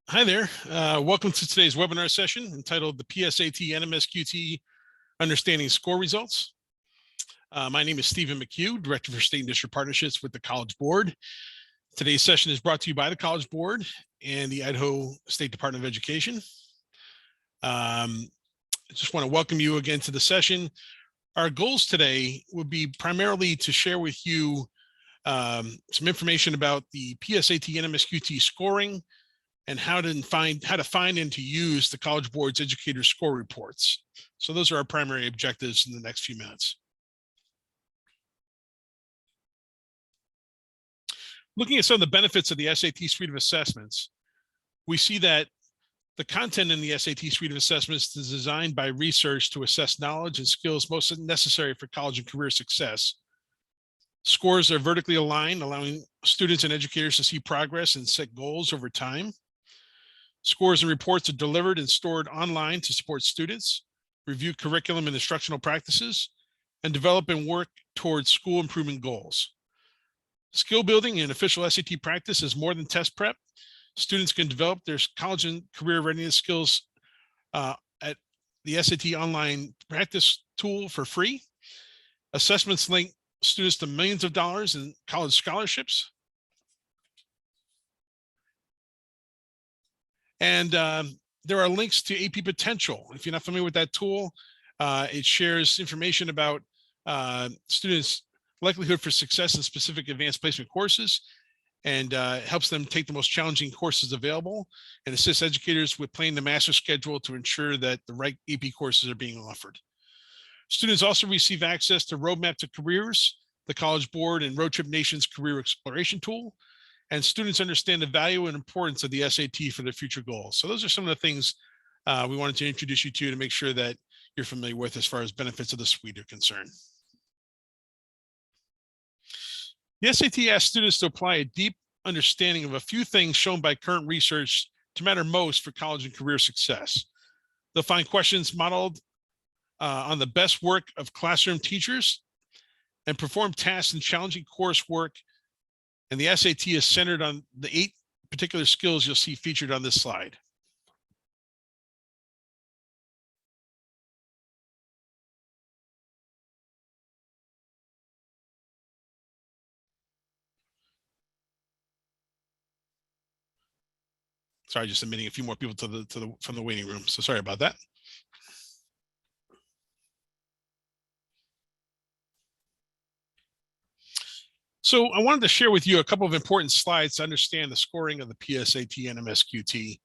Hi there. Welcome to today's webinar session entitled the PSAT NMSQT Understanding Score Results. My name is Stephen McHugh, Director for State and District Partnerships with the College Board. Today's session is brought to you by the College Board and the Idaho State Department of Education. I just want to welcome you again to the session. Our goals today would be primarily to share with you some information about the PSAT NMSQT scoring, and how to find and to use the College Board's educator score reports. So those are our primary objectives in the next few minutes. Looking at some of the benefits of the SAT suite of assessments, we see that the content in the SAT suite of assessments is designed by research to assess knowledge and skills most necessary for college and career success. Scores are vertically aligned, allowing students and educators to see progress and set goals over time. Scores and reports are delivered and stored online to support students, review curriculum and instructional practices, and develop and work towards school improvement goals. Skill building and official SAT practice is more than test prep. Students can develop their college and career readiness skills at the SAT online practice tool for free. Assessments link students to millions of dollars in college scholarships. And there are links to AP Potential. If you're not familiar with that tool, it shares information about students' likelihood for success in specific advanced placement courses, and helps them take the most challenging courses available and assists educators with planning the master schedule to ensure that the right AP courses are being offered. Students also receive access to Roadmap to Careers, the College Board and Road Trip Nation's career exploration tool, and students understand the value and importance of the SAT for their future goals. So those are some of the things we wanted to introduce you to make sure that you're familiar with as far as benefits of the suite are concerned. The SAT asks students to apply a deep understanding of a few things shown by current research to matter most for college and career success. They'll find questions modeled on the best work of classroom teachers and perform tasks and challenging coursework. And the SAT is centered on the 8 particular skills you'll see featured on this slide. Sorry, just admitting a few more people from the waiting room. So sorry about that. So I wanted to share with you a couple of important slides to understand the scoring of the PSAT NMSQT.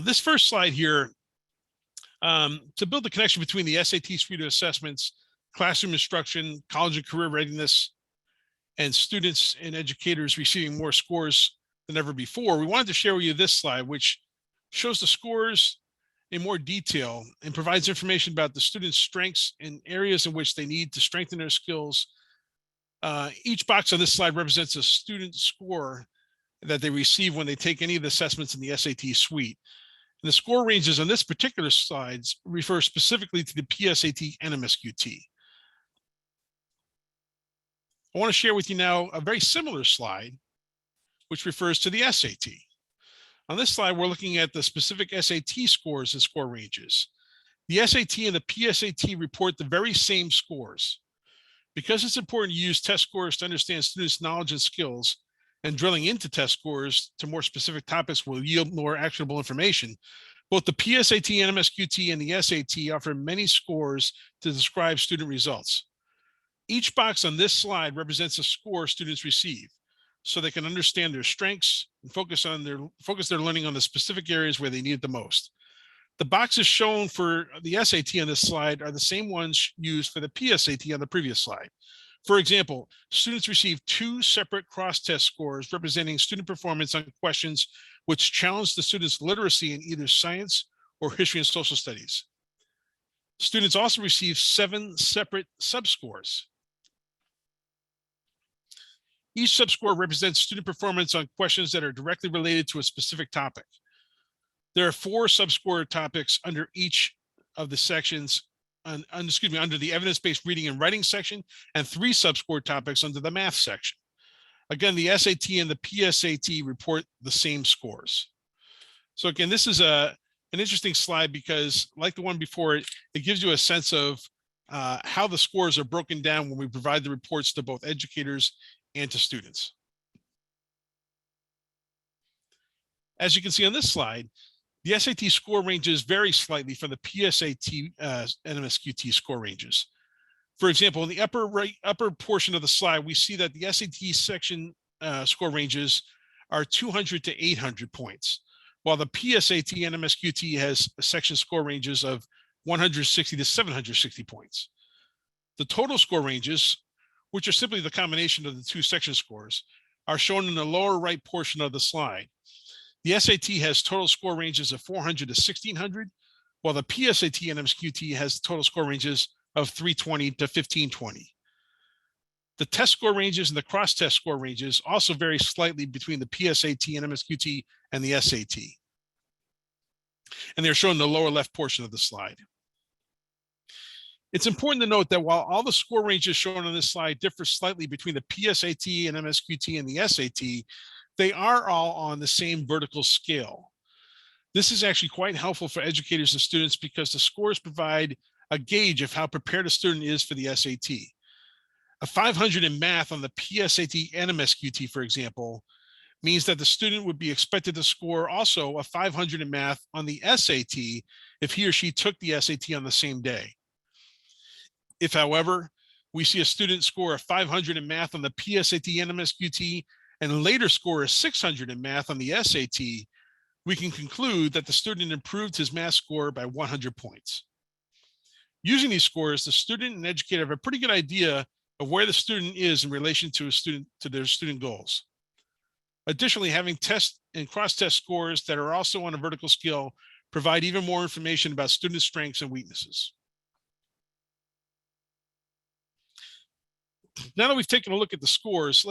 This first slide here, to build the connection between the SAT suite of assessments, classroom instruction, college and career readiness, and students and educators receiving more scores than ever before, we wanted to share with you this slide, which shows the scores in more detail and provides information about the students' strengths and areas in which they need to strengthen their skills. Each box on this slide represents a student score that they receive when they take any of the assessments in the SAT suite. And the score ranges on this particular slides refer specifically to the PSAT NMSQT. I want to share with you now a very similar slide, which refers to the SAT. On this slide, we're looking at the specific SAT scores and score ranges. The SAT and the PSAT report the very same scores. Because it's important to use test scores to understand students' knowledge and skills, and drilling into test scores to more specific topics will yield more actionable information, both the PSAT, NMSQT, and the SAT offer many scores to describe student results. Each box on this slide represents a score students receive, so they can understand their strengths and focus their learning on the specific areas where they need it the most. The boxes shown for the SAT on this slide are the same ones used for the PSAT on the previous slide. For example, students receive 2 separate cross-test scores representing student performance on questions which challenge the student's literacy in either science or history and social studies. Students also receive 7 separate subscores. Each subscore represents student performance on questions that are directly related to a specific topic. There are 4 subscore topics under each of the sections, under the evidence-based reading and writing section, and 3 subscore topics under the math section. Again, the SAT and the PSAT report the same scores. So again, this is an interesting slide because, like the one before it, it gives you a sense of how the scores are broken down when we provide the reports to both educators and to students. As you can see on this slide, the SAT score ranges vary slightly from the PSAT NMSQT score ranges. For example, in the upper portion of the slide, we see that the SAT section score ranges are 200 to 800 points, while the PSAT NMSQT has section score ranges of 160 to 760 points. The total score ranges, which are simply the combination of the two section scores, are shown in the lower right portion of the slide. The SAT has total score ranges of 400 to 1600, while the PSAT NMSQT has total score ranges of 320 to 1520. The test score ranges and the cross-test score ranges also vary slightly between the PSAT NMSQT and the SAT. And they're shown in the lower left portion of the slide. It's important to note that while all the score ranges shown on this slide differ slightly between the PSAT and NMSQT and the SAT, they are all on the same vertical scale. This is actually quite helpful for educators and students because the scores provide a gauge of how prepared a student is for the SAT. A 500 in math on the PSAT and NMSQT, for example, means that the student would be expected to score also a 500 in math on the SAT if he or she took the SAT on the same day. If, however, we see a student score a 500 in math on the PSAT and NMSQT and later score a 600 in math on the SAT, we can conclude that the student improved his math score by 100 points. Using these scores, the student and educator have a pretty good idea of where the student is in relation to their student goals. Additionally, having test and cross-test scores that are also on a vertical scale provide even more information about student strengths and weaknesses. Now that we've taken a look at the scores,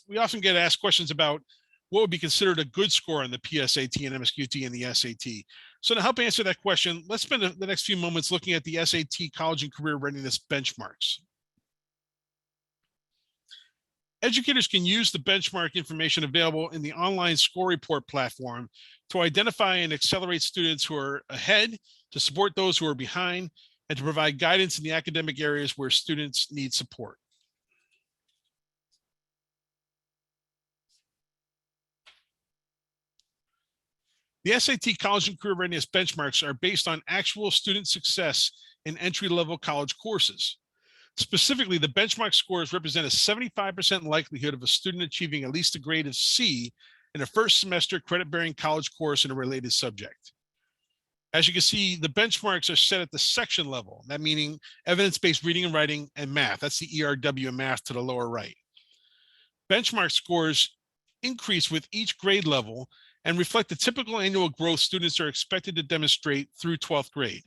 we often get asked questions about what would be considered a good score on the PSAT and NMSQT and the SAT. So to help answer that question, let's spend the next few moments looking at the SAT College and Career Readiness benchmarks. Educators can use the benchmark information available in the online score report platform to identify and accelerate students who are ahead, to support those who are behind, and to provide guidance in the academic areas where students need support. The SAT College and Career Readiness benchmarks are based on actual student success in entry-level college courses. Specifically, the benchmark scores represent a 75% likelihood of a student achieving at least a grade of C in a first semester credit-bearing college course in a related subject. As you can see, the benchmarks are set at the section level, that meaning evidence-based reading and writing and math. That's the ERW and math to the lower right. Benchmark scores increase with each grade level and reflect the typical annual growth students are expected to demonstrate through 12th grade.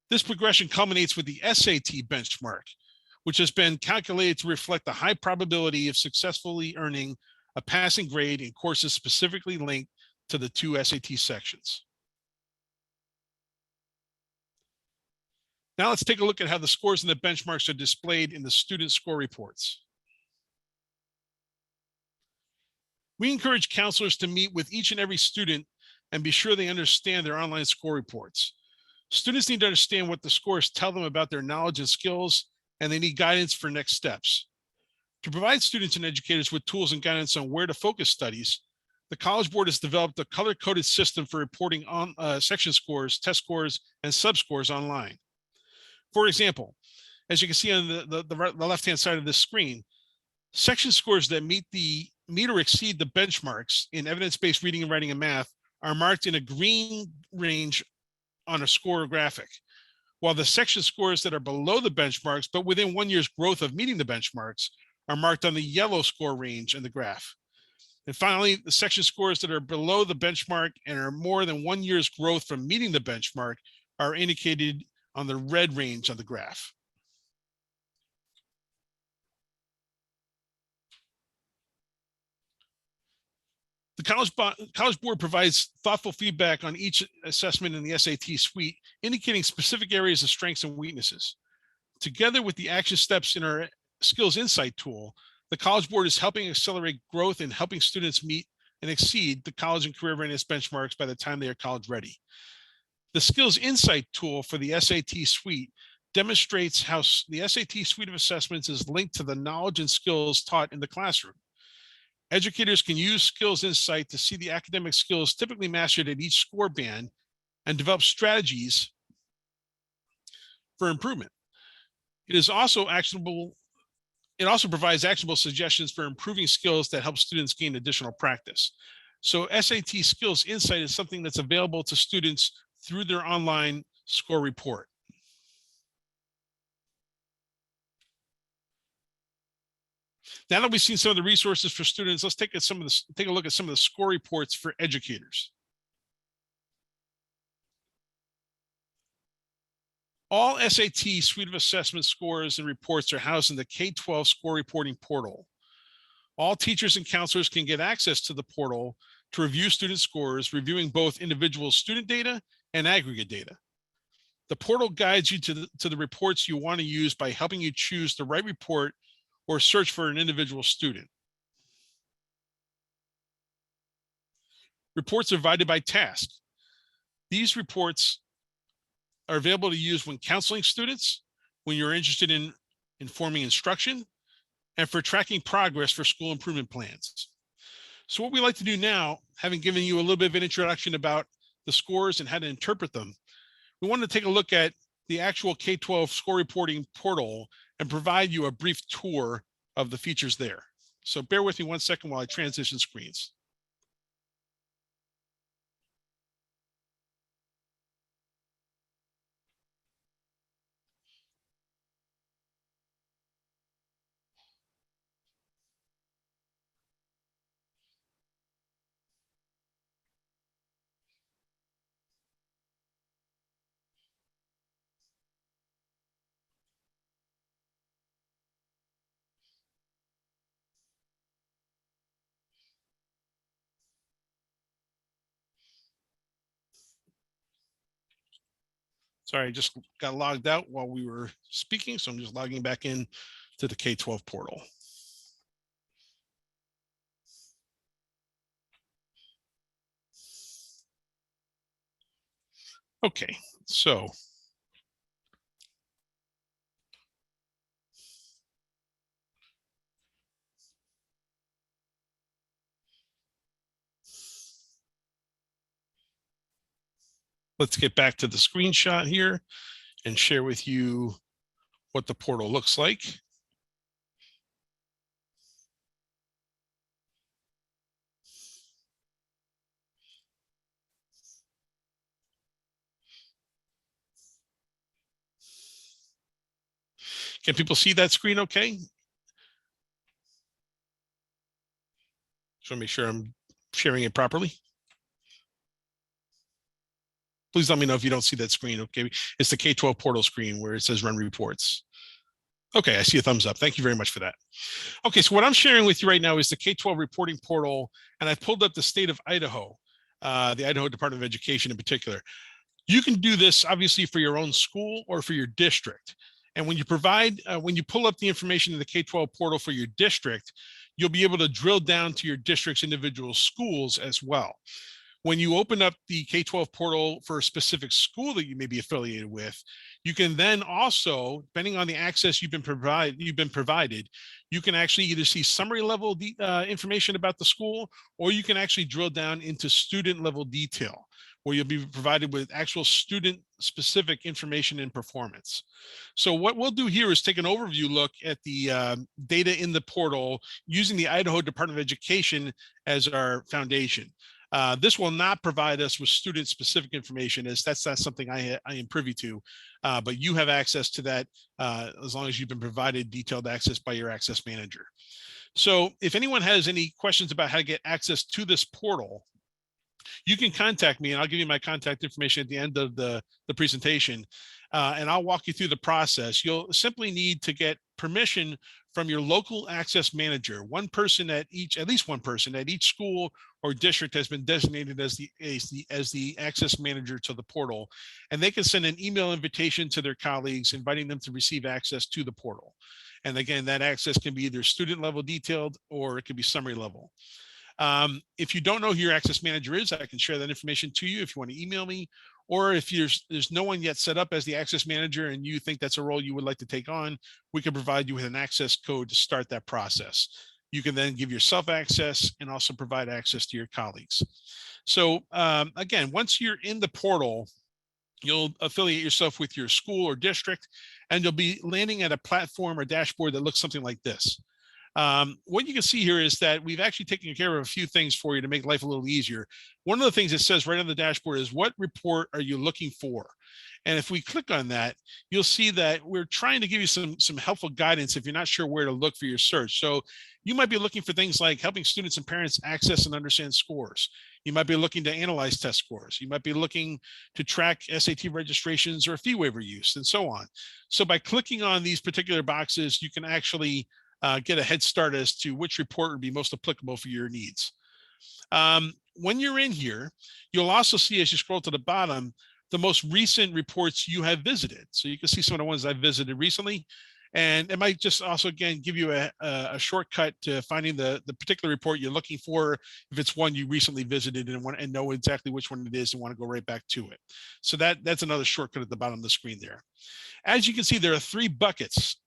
This progression culminates with the SAT benchmark, which has been calculated to reflect the high probability of successfully earning a passing grade in courses specifically linked to the two SAT sections. Now let's take a look at how the scores and the benchmarks are displayed in the student score reports. We encourage counselors to meet with each and every student and be sure they understand their online score reports. Students need to understand what the scores tell them about their knowledge and skills, and they need guidance for next steps. To provide students and educators with tools and guidance on where to focus studies, the College Board has developed a color-coded system for reporting on section scores, test scores, and sub-scores online. For example, as you can see on the left-hand side of this screen, section scores that meet or exceed the benchmarks in evidence-based reading and writing and math are marked in a green range on a score graphic, while the section scores that are below the benchmarks but within 1 year's growth of meeting the benchmarks are marked on the yellow score range in the graph. And finally, the section scores that are below the benchmark and are more than 1 year's growth from meeting the benchmark are indicated on the red range on the graph. The College Board provides thoughtful feedback on each assessment in the SAT suite, indicating specific areas of strengths and weaknesses. Together with the action steps in our Skills Insight tool, the College Board is helping accelerate growth and helping students meet and exceed the college and career readiness benchmarks by the time they are college ready. The Skills Insight tool for the SAT suite demonstrates how the SAT suite of assessments is linked to the knowledge and skills taught in the classroom. Educators can use Skills Insight to see the academic skills typically mastered at each score band and develop strategies for improvement. It is also actionable. It also provides actionable suggestions for improving skills that help students gain additional practice. So SAT Skills Insight is something that's available to students through their online score report. Now that we've seen some of the resources for students, let's take a look at some of the score reports for educators. All SAT suite of assessment scores and reports are housed in the K-12 score reporting portal. All teachers and counselors can get access to the portal to review student scores, reviewing both individual student data and aggregate data. The portal guides you to the reports you want to use by helping you choose the right report or search for an individual student. Reports are divided by task. These reports are available to use when counseling students, when you're interested in informing instruction, and for tracking progress for school improvement plans. So what we like to do now, having given you a little bit of an introduction about the scores and how to interpret them, we want to take a look at the actual K-12 score reporting portal and provide you a brief tour of the features there. So bear with me 1 second while I transition screens. Sorry, I just got logged out while we were speaking, so I'm just logging back in to the K-12 portal. Okay, so let's get back to the screenshot here and share with you what the portal looks like. Can people see that screen okay? Just want to make sure I'm sharing it properly. Please let me know if you don't see that screen, okay? It's the K-12 portal screen where it says run reports. Okay, I see a thumbs up. Thank you very much for that. Okay, so what I'm sharing with you right now is the K-12 reporting portal, and I've pulled up the state of Idaho, the Idaho Department of Education in particular. You can do this obviously for your own school or for your district. And when you pull up the information in the K-12 portal for your district, you'll be able to drill down to your district's individual schools as well. When you open up the K-12 portal for a specific school that you may be affiliated with, you can then also, depending on the access you've been provided, you can actually either see summary level information about the school, or you can actually drill down into student level detail, where you'll be provided with actual student specific information and performance. So what we'll do here is take an overview look at the data in the portal using the Idaho Department of Education as our foundation. This will not provide us with student specific information, as that's not something I am privy to, but you have access to that as long as you've been provided detailed access by your access manager. So if anyone has any questions about how to get access to this portal, you can contact me, and I'll give you my contact information at the end of the presentation, and I'll walk you through the process. You'll simply need to get permission from your local access manager. At least one person at each school or district has been designated as the access manager to the portal, and they can send an email invitation to their colleagues inviting them to receive access to the portal. And again, that access can be either student level detailed or it can be summary level. If you don't know who your access manager is, I can share that information to you if you want to email me, or if there's no one yet set up as the access manager and you think that's a role you would like to take on, we can provide you with an access code to start that process. You can then give yourself access and also provide access to your colleagues. So again, once you're in the portal, you'll affiliate yourself with your school or district, and you'll be landing at a platform or dashboard that looks something like this. What you can see here is that we've actually taken care of a few things for you to make life a little easier. One of the things it says right on the dashboard is, what report are you looking for? And if we click on that, you'll see that we're trying to give you some helpful guidance if you're not sure where to look for your search. So you might be looking for things like helping students and parents access and understand scores. You might be looking to analyze test scores. You might be looking to track SAT registrations or fee waiver use, and so on. So by clicking on these particular boxes, you can actually get a head start as to which report would be most applicable for your needs. When you're in here, you'll also see, as you scroll to the bottom, the most recent reports you have visited. So you can see some of the ones I've visited recently. And it might just also, again, give you a shortcut to finding the particular report you're looking for, if it's one you recently visited and know exactly which one it is and want to go right back to it. So that's another shortcut at the bottom of the screen there. As you can see, there are 3 buckets.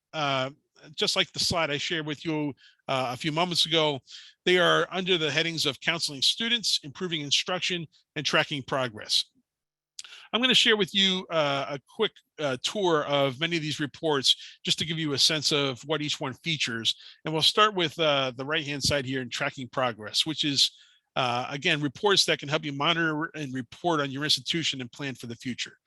Just like the slide I shared with you a few moments ago, they are under the headings of counseling students, improving instruction, and tracking progress. I'm going to share with you a quick tour of many of these reports just to give you a sense of what each one features. And we'll start with the right-hand side here in tracking progress, which is, again, reports that can help you monitor and report on your institution and plan for the future.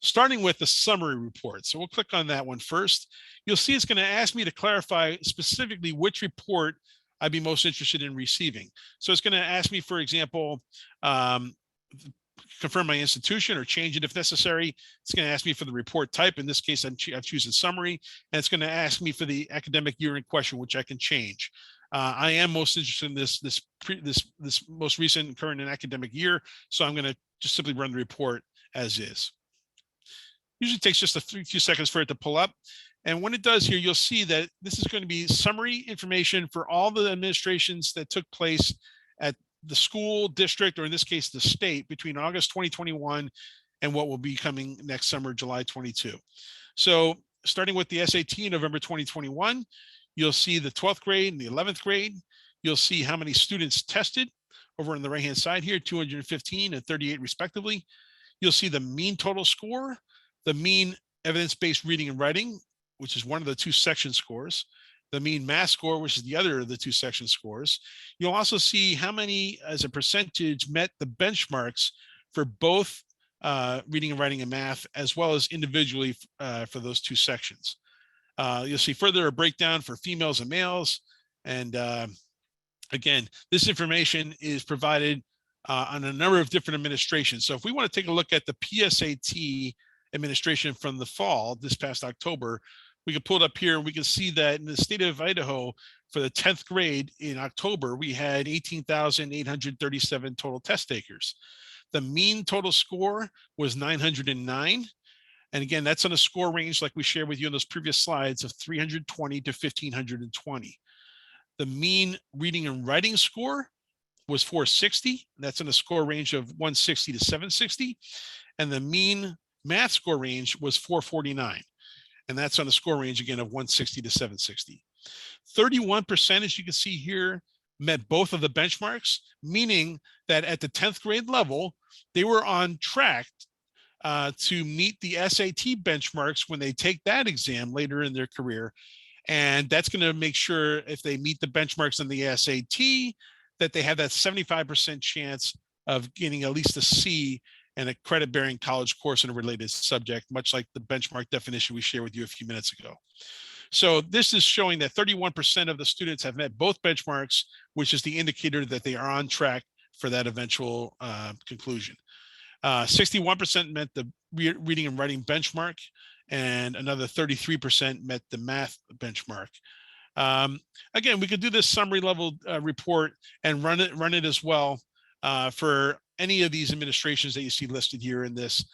Starting with the summary report. So we'll click on that one first. You'll see it's going to ask me to clarify specifically which report I'd be most interested in receiving. So it's going to ask me, for example, confirm my institution or change it if necessary. It's going to ask me for the report type. In this case, I've chosen summary, and it's going to ask me for the academic year in question, which I can change. I am most interested in this most recent current and academic year, so I'm going to just simply run the report as is. Usually takes just a few seconds for it to pull up. And when it does here, you'll see that this is going to be summary information for all the administrations that took place at the school, district, or in this case, the state, between August 2021 and what will be coming next summer, July 22. So starting with the SAT in November 2021, you'll see the 12th grade and the 11th grade. You'll see how many students tested over on the right-hand side here, 215 and 38 respectively. You'll see the mean total score, the mean evidence-based reading and writing, which is one of the 2 section scores, the mean math score, which is the other of the 2 section scores. You'll also see how many, as a percentage, met the benchmarks for both reading and writing and math, as well as individually for those 2 sections. You'll see further a breakdown for females and males. And again, this information is provided on a number of different administrations. So if we want to take a look at the PSAT administration from the fall, this past October, we can pull it up here. We can see that in the state of Idaho, for the 10th grade in October, we had 18,837 total test takers. The mean total score was 909. And again, that's on a score range like we shared with you in those previous slides of 320 to 1,520. The mean reading and writing score was 460. That's in a score range of 160 to 760. And the mean math score range was 449. And that's on a score range, again, of 160 to 760. 31%, as you can see here, met both of the benchmarks, meaning that at the 10th grade level, they were on track to meet the SAT benchmarks when they take that exam later in their career. And that's going to make sure if they meet the benchmarks in the SAT, that they have that 75% chance of getting at least a C and a credit-bearing college course in a related subject, much like the benchmark definition we shared with you a few minutes ago. So this is showing that 31% of the students have met both benchmarks, which is the indicator that they are on track for that eventual conclusion. 61% met the reading and writing benchmark, and another 33% met the math benchmark. Again, we could do this summary level report and run it as well for any of these administrations that you see listed here in this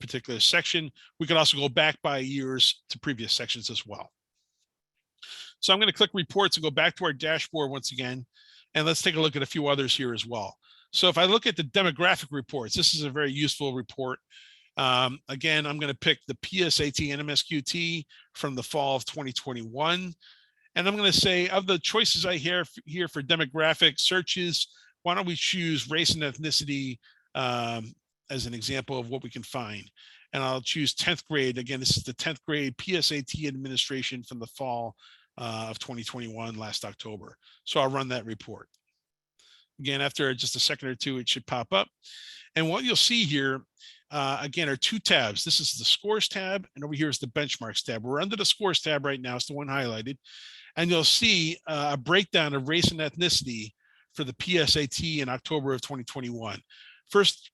particular section. We could also go back by years to previous sections as well. So I'm going to click reports and go back to our dashboard once again. And let's take a look at a few others here as well. So if I look at the demographic reports, this is a very useful report. Again, I'm going to pick the PSAT and MSQT from the fall of 2021. And I'm going to say, of the choices I hear here for demographic searches, why don't we choose race and ethnicity as an example of what we can find. And I'll choose 10th grade. Again, this is the 10th grade PSAT administration from the fall of 2021, last October. So I'll run that report. Again, after just a second or two, it should pop up. And what you'll see here, again, are two tabs. This is the scores tab, and over here is the benchmarks tab. We're under the scores tab right now. It's the one highlighted. And you'll see a breakdown of race and ethnicity for the PSAT in October of 2021. First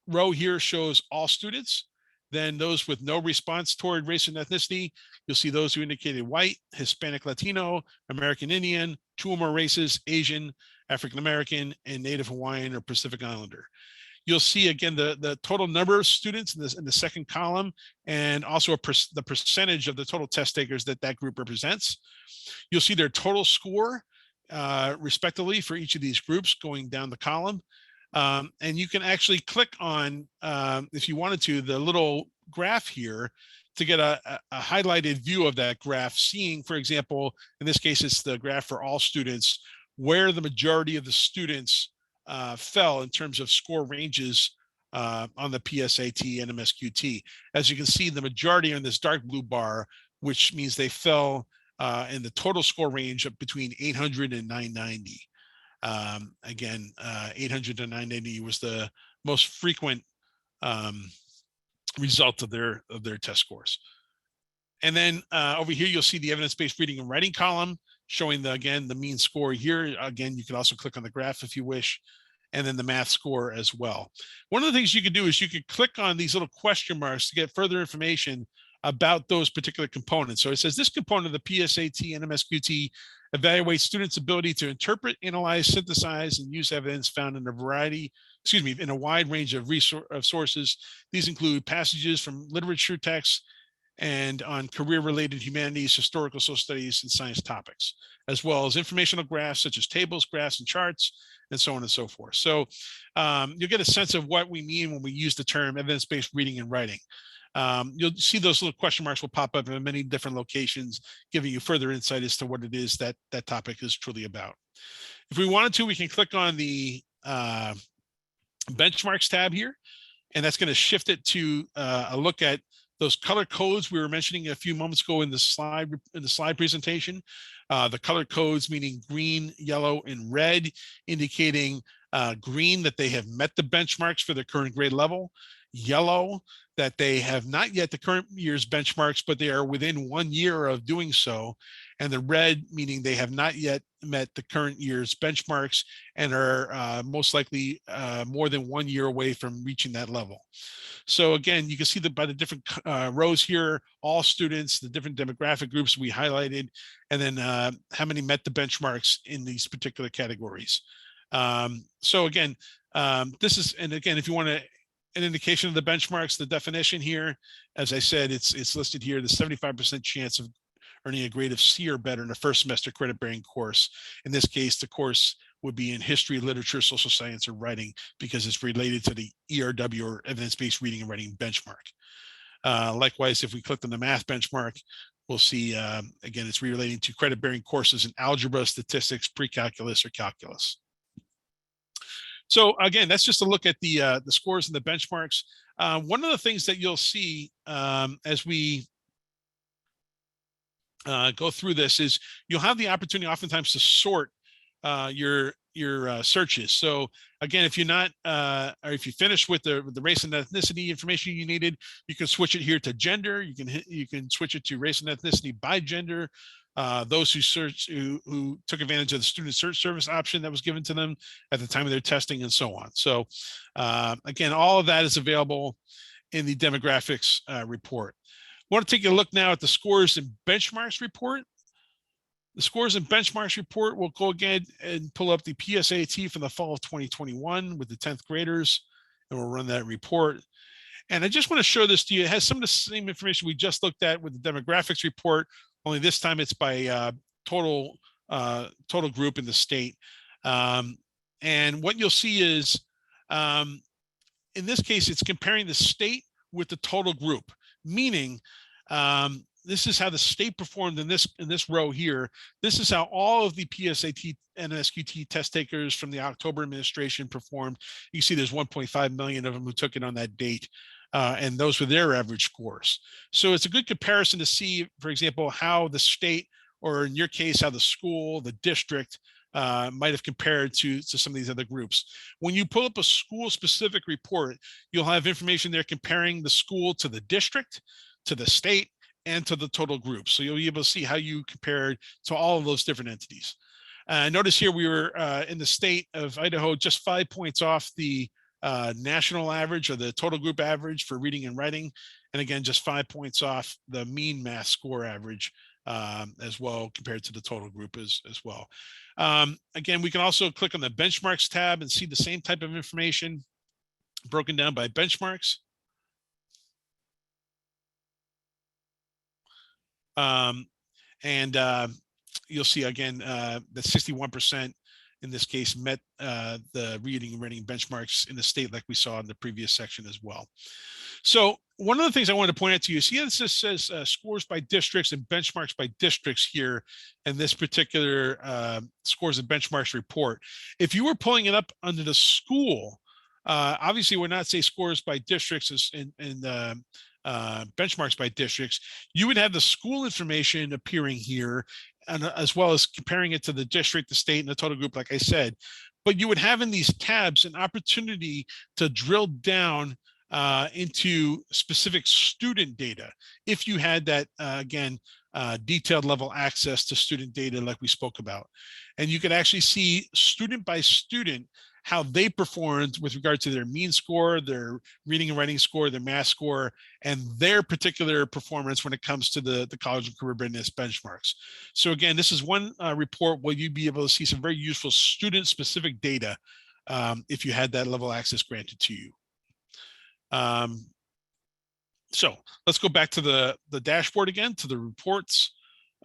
row here shows all students. Then those with no response toward race and ethnicity, you'll see those who indicated white, Hispanic, Latino, American Indian, 2 or more races, Asian, African American, and Native Hawaiian or Pacific Islander. You'll see again the total number of students in the second column, and also the percentage of the total test takers that group represents. You'll see their total score respectively for each of these groups going down the column. And you can actually click on, if you wanted to, the little graph here to get a highlighted view of that graph, seeing, for example, in this case, it's the graph for all students, where the majority of the students fell in terms of score ranges on the PSAT and MSQT. As you can see, the majority are in this dark blue bar, which means they fell in the total score range of between 800 and 990. Again, 800 to 990 was the most frequent result of their test scores. And then over here, you'll see the evidence-based reading and writing column showing again, the mean score here. Again, you can also click on the graph if you wish, and then the math score as well. One of the things you could do is you could click on these little question marks to get further information about those particular components. So it says this component of the PSAT and MSQT evaluates students' ability to interpret, analyze, synthesize, and use evidence found in in a wide range of sources. These include passages from literature texts and on career-related humanities, historical social studies, and science topics, as well as informational graphs such as tables, graphs, and charts, and so on and so forth. So you'll get a sense of what we mean when we use the term evidence-based reading and writing. You'll see those little question marks will pop up in many different locations, giving you further insight as to what it is that that topic is truly about. If we wanted to, we can click on the benchmarks tab here, and that's going to shift it to a look at those color codes we were mentioning a few moments ago in the slide presentation. The color codes meaning green, yellow, and red, indicating green that they have met the benchmarks for their current grade level, yellow that they have not yet the current year's benchmarks, but they are within 1 year of doing so, and the red meaning they have not yet met the current year's benchmarks and are most likely more than 1 year away from reaching that level. So again, you can see that by the different rows here, all students, the different demographic groups we highlighted, and then how many met the benchmarks in these particular categories. So again, this is, and again, if you want an indication of the benchmarks, the definition here, as I said, it's listed here, the 75% chance of earning a grade of C or better in a first semester credit-bearing course. In this case, the course would be in history, literature, social science, or writing, because it's related to the ERW, or evidence-based reading and writing benchmark. Likewise, if we click on the math benchmark, we'll see, again, it's relating to credit-bearing courses in algebra, statistics, pre-calculus, or calculus. So again, that's just a look at the scores and the benchmarks. One of the things that you'll see as we go through this is you'll have the opportunity oftentimes to sort your searches. So again, if you're not, or if you finish with the race and ethnicity information you needed, you can switch it here to gender. You can switch it to race and ethnicity by gender. Those who took advantage of the student search service option that was given to them at the time of their testing, and so on. So again, all of that is available in the demographics report. I want to take a look now at the scores and benchmarks report. The scores and benchmarks report, we'll go again and pull up the PSAT from the fall of 2021 with the 10th graders, and we'll run that report. And I just want to show this to you. It has some of the same information we just looked at with the demographics report, only this time it's by total group in the state. And what you'll see is, in this case, it's comparing the state with the total group, meaning this is how the state performed in this row here. This is how all of the PSAT and SQT test takers from the October administration performed. You see there's 1.5 million of them who took it on that date. And those were their average scores. So it's a good comparison to see, for example, how the state, or in your case, how the school, the district, might have compared to some of these other groups. When you pull up a school-specific report, you'll have information there comparing the school to the district, to the state, and to the total group. So you'll be able to see how you compared to all of those different entities. Notice here we were in the state of Idaho just 5 points off the national average, or the total group average for reading and writing. And again, just 5 points off the mean math score average as well, compared to the total group as well. Again, we can also click on the benchmarks tab and see the same type of information broken down by benchmarks. You'll see again that 61% in this case met the reading and writing benchmarks in the state, like we saw in the previous section as well. So one of the things I wanted to point out to you is, this says scores by districts and benchmarks by districts here in this particular scores and benchmarks report. If you were pulling it up under the school, obviously we're not say scores by districts and benchmarks by districts. You would have the school information appearing here, and as well as comparing it to the district, the state, and the total group, like I said. But you would have in these tabs an opportunity to drill down into specific student data, if you had that, again, detailed level access to student data like we spoke about. And you could actually see student by student how they performed with regard to their mean score, their reading and writing score, their math score, and their particular performance when it comes to the college and career readiness benchmarks. So again, this is one report where you'd be able to see some very useful student-specific data if you had that level access granted to you. So let's go back to the dashboard again, to the reports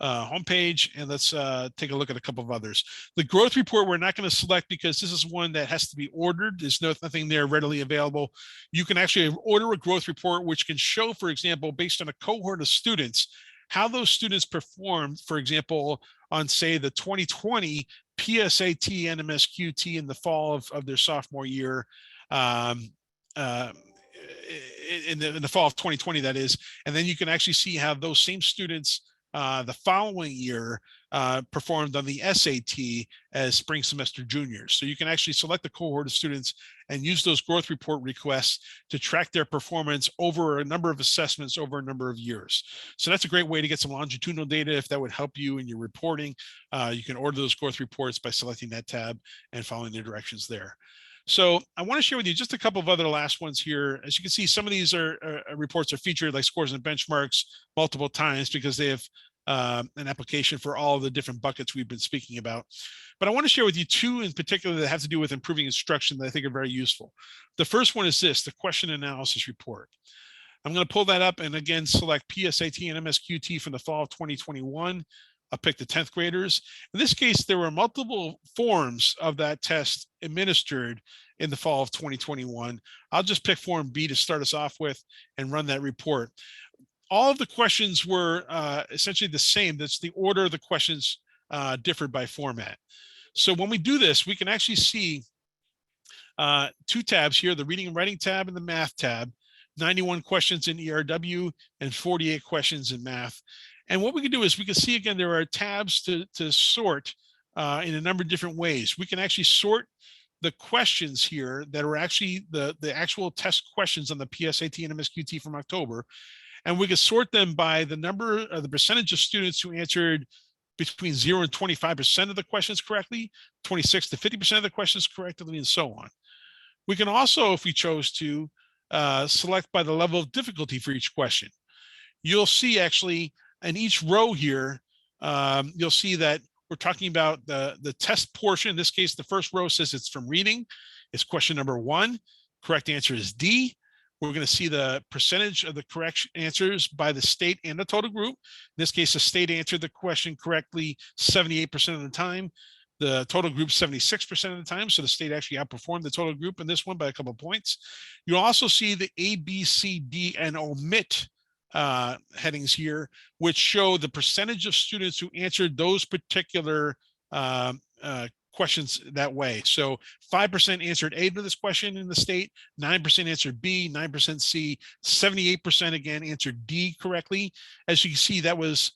homepage, and let's take a look at a couple of others. The growth report we're not going to select because this is one that has to be ordered. There's nothing there readily available. You can actually order a growth report which can show, for example, based on a cohort of students, how those students performed, for example, on say the 2020 PSAT NMSQT in the fall of their sophomore year, in the fall of 2020, that is. And then you can actually see how those same students the following year performed on the SAT as spring semester juniors. So you can actually select a cohort of students and use those growth report requests to track their performance over a number of assessments over a number of years. So that's a great way to get some longitudinal data. If that would help you in your reporting, you can order those growth reports by selecting that tab and following the directions there. So I want to share with you just a couple of other last ones here. As you can see, some of these reports are featured like scores and benchmarks multiple times because they have an application for all of the different buckets we've been speaking about. But I want to share with you two in particular that have to do with improving instruction that I think are very useful. The first one is this, the question analysis report. I'm going to pull that up and again select PSAT and MSQT from the fall of 2021. I'll pick the 10th graders. In this case, there were multiple forms of that test administered in the fall of 2021. I'll just pick form B to start us off with and run that report. All of the questions were essentially the same. That's the order of the questions differed by format. So when we do this, we can actually see two tabs here, the reading and writing tab and the math tab, 91 questions in ERW and 48 questions in math. And what we can do is we can see again, there are tabs to sort in a number of different ways. We can actually sort the questions here that are actually the actual test questions on the PSAT and MSQT from October. And we can sort them by the number, the percentage of students who answered between 0 and 25% of the questions correctly, 26 to 50% of the questions correctly, and so on. We can also, if we chose to, select by the level of difficulty for each question. You'll see actually in each row here, you'll see that we're talking about the test portion. In this case, the first row says it's from reading. It's question number 1. Correct answer is D. We're going to see the percentage of the correct answers by the state and the total group. In this case, the state answered the question correctly 78% of the time. The total group 76% of the time. So the state actually outperformed the total group in this one by a couple of points. You'll also see the A, B, C, D, and omit headings here, which show the percentage of students who answered those particular questions that way. So 5% answered A to this question in the state, 9% answered B, 9% C, 78% again answered D correctly. As you can see, that was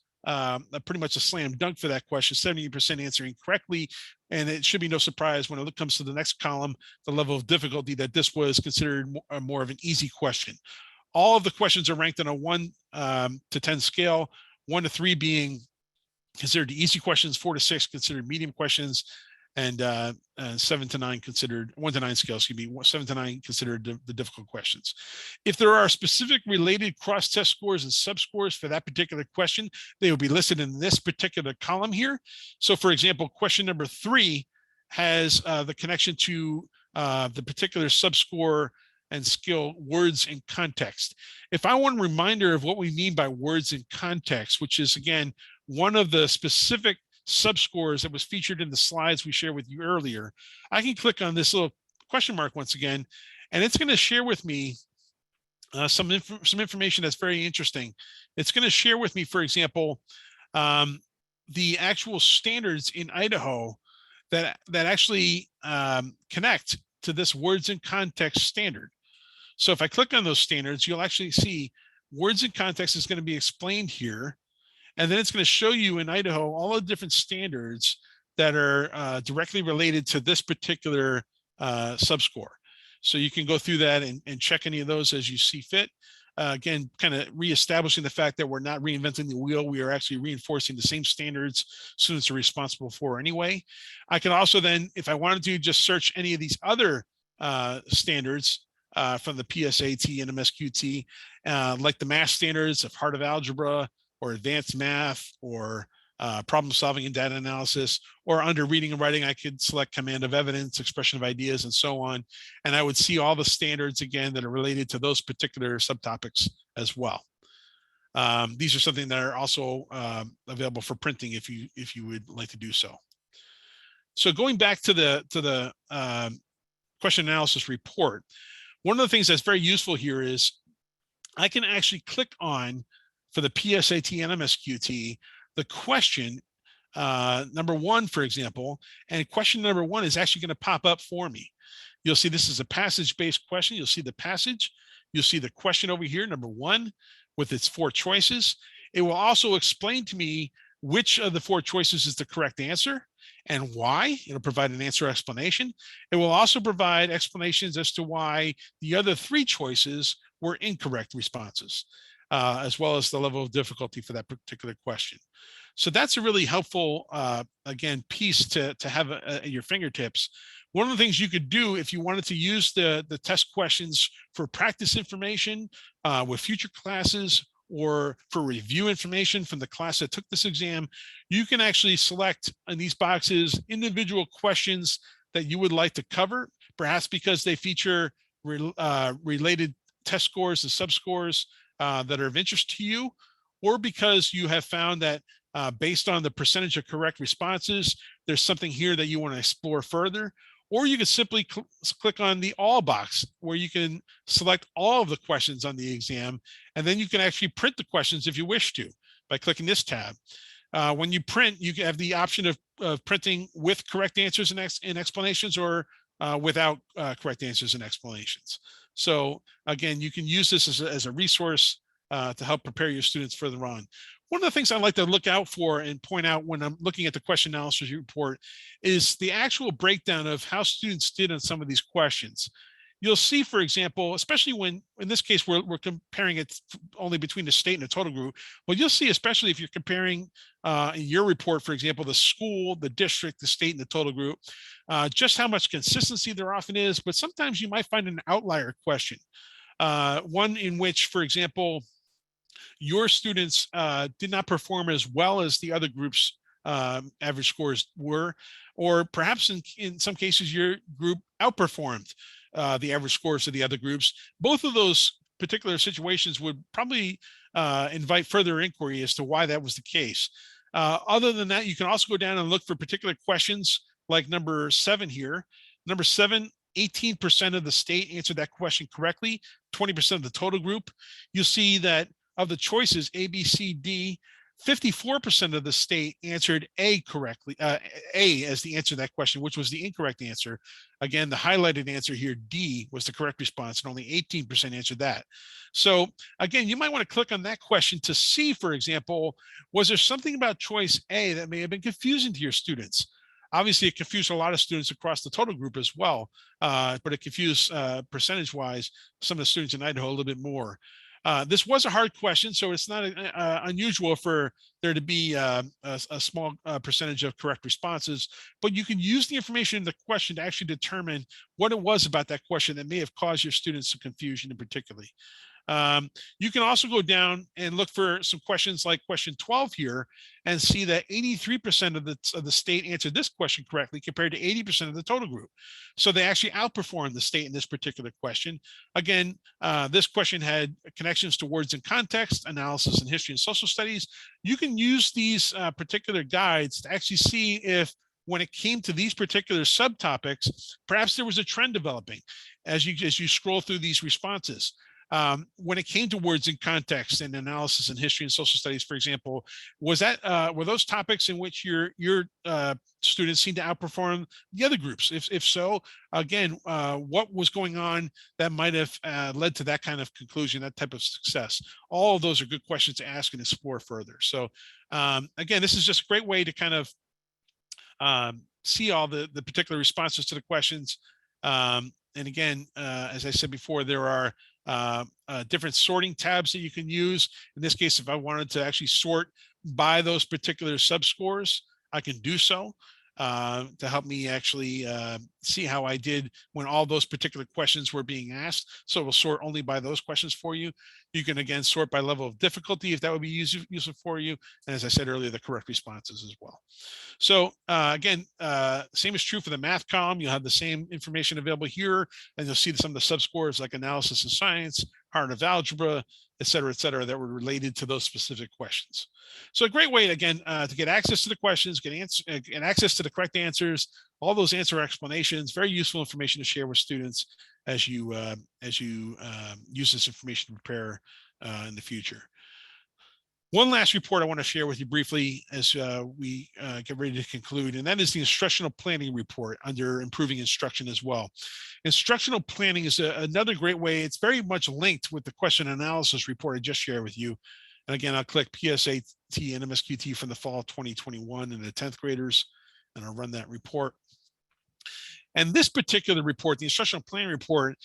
pretty much a slam dunk for that question, 70% answering correctly. And it should be no surprise when it comes to the next column, the level of difficulty, that this was considered more of an easy question. All of the questions are ranked on a 1 to 10 scale, 1 to 3 being considered easy questions, 4 to 6 considered medium questions, and 7 to 9 considered 1 to 9 scale, excuse me, 7 to 9 considered the difficult questions. If there are specific related cross-test scores and subscores for that particular question, they will be listed in this particular column here. So for example, question number 3 has the connection to the particular subscore and skill words in context. If I want a reminder of what we mean by words in context, which is again, one of the specific subscores that was featured in the slides we shared with you earlier, I can click on this little question mark once again, and it's going to share with me some information that's very interesting. It's going to share with me, for example, the actual standards in Idaho that actually connect to this words in context standard. So if I click on those standards, you'll actually see words in context is going to be explained here. And then it's going to show you in Idaho all the different standards that are directly related to this particular subscore. So you can go through that and check any of those as you see fit. Again, kind of reestablishing the fact that we're not reinventing the wheel. We are actually reinforcing the same standards students are responsible for anyway. I can also then, if I wanted to, just search any of these other standards from the PSAT and MSQT, like the math standards of Heart of Algebra, or advanced math, or problem solving and data analysis, or under reading and writing, I could select command of evidence, expression of ideas, and so on. And I would see all the standards again that are related to those particular subtopics as well. These are something that are also available for printing if you would like to do so. So going back to the question analysis report, one of the things that's very useful here is I can actually click on, for the PSAT and MSQT, the question number 1, for example, and question number 1 is actually going to pop up for me. You'll see this is a passage-based question. You'll see the passage. You'll see the question over here, number 1, with its 4 choices. It will also explain to me which of the 4 choices is the correct answer and why. It'll provide an answer explanation. It will also provide explanations as to why the other 3 choices were incorrect responses, as well as the level of difficulty for that particular question. So that's a really helpful, again, piece to have at your fingertips. One of the things you could do if you wanted to use the test questions for practice information with future classes, or for review information from the class that took this exam, you can actually select in these boxes individual questions that you would like to cover, perhaps because they feature related test scores and subscores that are of interest to you, or because you have found that based on the percentage of correct responses, there's something here that you want to explore further. Or you can simply click on the all box, where you can select all of the questions on the exam, and then you can actually print the questions if you wish to by clicking this tab. When you print, you have the option of printing with correct answers and explanations, or without correct answers and explanations. So again, you can use this as a resource to help prepare your students further on. One of the things I like to look out for and point out when I'm looking at the question analysis report is the actual breakdown of how students did on some of these questions. You'll see, for example, especially when, in this case, we're comparing it only between the state and the total group, but you'll see, especially if you're comparing in your report, for example, the school, the district, the state, and the total group, just how much consistency there often is. But sometimes you might find an outlier question, one in which, for example, your students did not perform as well as the other groups' average scores were, or perhaps in some cases your group outperformed the average scores of the other groups. Both of those particular situations would probably invite further inquiry as to why that was the case. Other than that, you can also go down and look for particular questions like number 7 here. Number 7, 18% of the state answered that question correctly, 20% of the total group. You'll see that of the choices, A, B, C, D, 54% of the state answered A correctly, A as the answer to that question, which was the incorrect answer. Again, the highlighted answer here, D, was the correct response, and only 18% answered that. So again, you might want to click on that question to see, for example, was there something about choice A that may have been confusing to your students? Obviously, it confused a lot of students across the total group as well, but it confused percentage-wise some of the students in Idaho a little bit more. This was a hard question, so it's not unusual for there to be a small percentage of correct responses, but you can use the information in the question to actually determine what it was about that question that may have caused your students some confusion in particular. You can also go down and look for some questions like question 12 here and see that 83% of the state answered this question correctly compared to 80% of the total group. So they actually outperformed the state in this particular question. Again, this question had connections to words and context, analysis and history and social studies. You can use these particular guides to actually see if when it came to these particular subtopics, perhaps there was a trend developing as you scroll through these responses. When it came to words in context and analysis and history and social studies, for example, was that were those topics in which your students seemed to outperform the other groups? If so, again, what was going on that might have led to that kind of conclusion, that type of success? All of those are good questions to ask and explore further. So again, this is just a great way to kind of see all the particular responses to the questions. And again, as I said before, there are different sorting tabs that you can use. In this case, if I wanted to actually sort by those particular subscores, I can do so to help me actually see how I did when all those particular questions were being asked. So it will sort only by those questions for you. You can again sort by level of difficulty if that would be useful for you. And as I said earlier, the correct responses as well. So again, same is true for the math column. You'll have the same information available here, and you'll see some of the subscores like analysis and science, hard of algebra, et cetera, that were related to those specific questions. So a great way, again, to get access to the questions, get access to the correct answers, all those answer explanations, very useful information to share with students as you use this information to prepare in the future. One last report I want to share with you briefly as we get ready to conclude, and that is the instructional planning report under improving instruction as well. Instructional planning is another great way. It's very much linked with the question analysis report I just shared with you. And again, I'll click PSAT and MSQT from the fall 2021 and the 10th graders, and I'll run that report. And this particular report, the instructional planning report,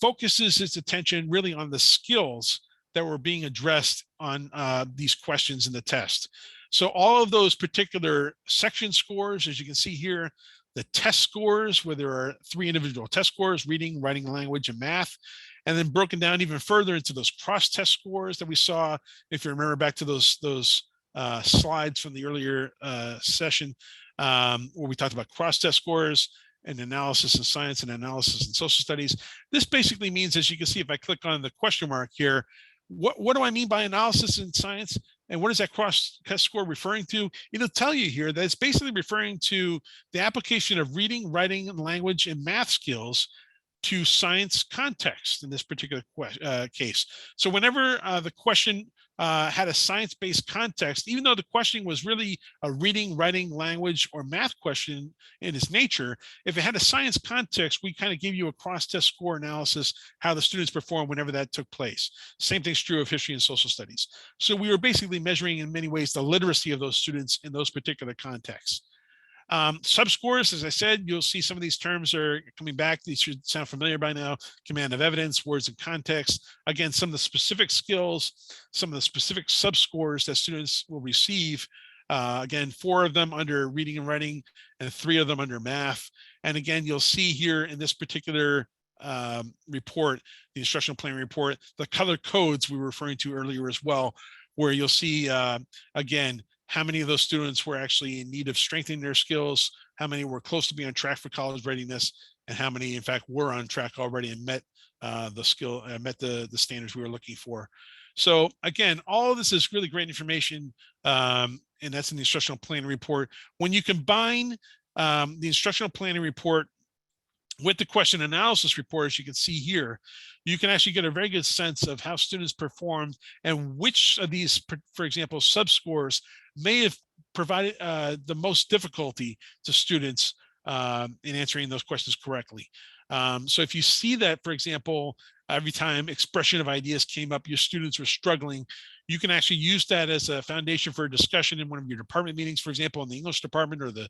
focuses its attention really on the skills that were being addressed on these questions in the test. So all of those particular section scores, as you can see here, the test scores, where there are 3 individual test scores, reading, writing, language, and math, and then broken down even further into those cross-test scores that we saw, if you remember back to those slides from the earlier session, where we talked about cross-test scores and analysis in science and analysis in social studies. This basically means, as you can see, if I click on the question mark here, what do I mean by analysis in science? And what is that cross-test score referring to? It'll tell you here that it's basically referring to the application of reading, writing, language, and math skills to science context in this particular case. So whenever the question had a science-based context, even though the question was really a reading, writing, language, or math question in its nature, if it had a science context, we kind of give you a cross-test score analysis, how the students performed whenever that took place. Same thing's true of history and social studies. So we were basically measuring in many ways the literacy of those students in those particular contexts. Subscores, as I said, you'll see some of these terms are coming back. These should sound familiar by now. Command of evidence, words and context. Again, some of the specific skills, some of the specific subscores that students will receive. Again, 4 of them under reading and writing and 3 of them under math. And again, you'll see here in this particular report, the instructional planning report, the color codes we were referring to earlier as well, where you'll see, again, how many of those students were actually in need of strengthening their skills, how many were close to being on track for college readiness, and how many, in fact, were on track already and met the standards we were looking for. So again, all of this is really great information, and that's in the instructional planning report. When you combine the instructional planning report with the question analysis report, as you can see here, you can actually get a very good sense of how students performed and which of these, for example, subscores may have provided the most difficulty to students in answering those questions correctly. So if you see that, for example, every time expression of ideas came up, your students were struggling, you can actually use that as a foundation for a discussion in one of your department meetings, for example, in the English department or the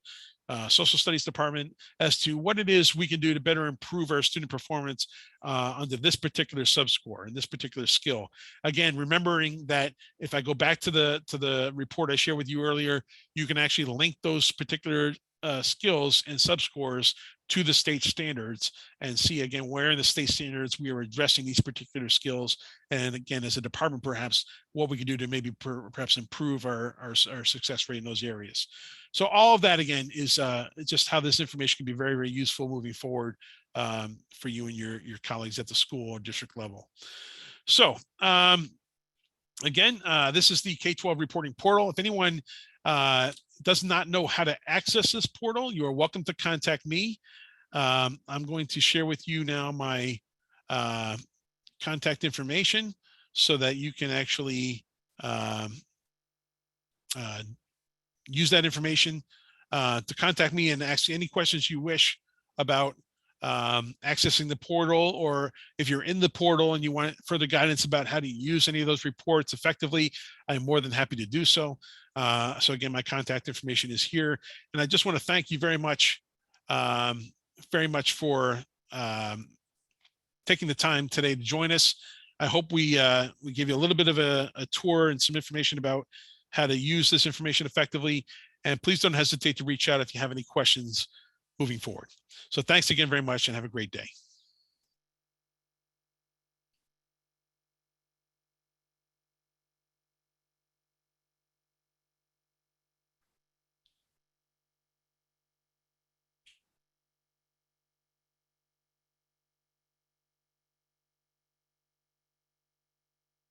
social studies department, as to what it is we can do to better improve our student performance under this particular subscore and this particular skill. Again, remembering that if I go back to the report I shared with you earlier, you can actually link those particular skills and subscores to the state standards and see again where in the state standards we are addressing these particular skills, and again as a department perhaps what we can do to maybe perhaps improve our success rate in those areas. So all of that again is just how this information can be very, very useful moving forward for you and your colleagues at the school or district level. So again, this is the K-12 reporting portal. If anyone does not know how to access this portal, you are welcome to contact me. I'm going to share with you now my contact information so that you can actually use that information to contact me and ask any questions you wish about accessing the portal, or if you're in the portal and you want further guidance about how to use any of those reports effectively, I'm more than happy to do so. So again, my contact information is here, and I just want to thank you very much for taking the time today to join us. I hope we give you a little bit of a tour and some information about how to use this information effectively. And please don't hesitate to reach out if you have any questions moving forward. So thanks again very much and have a great day.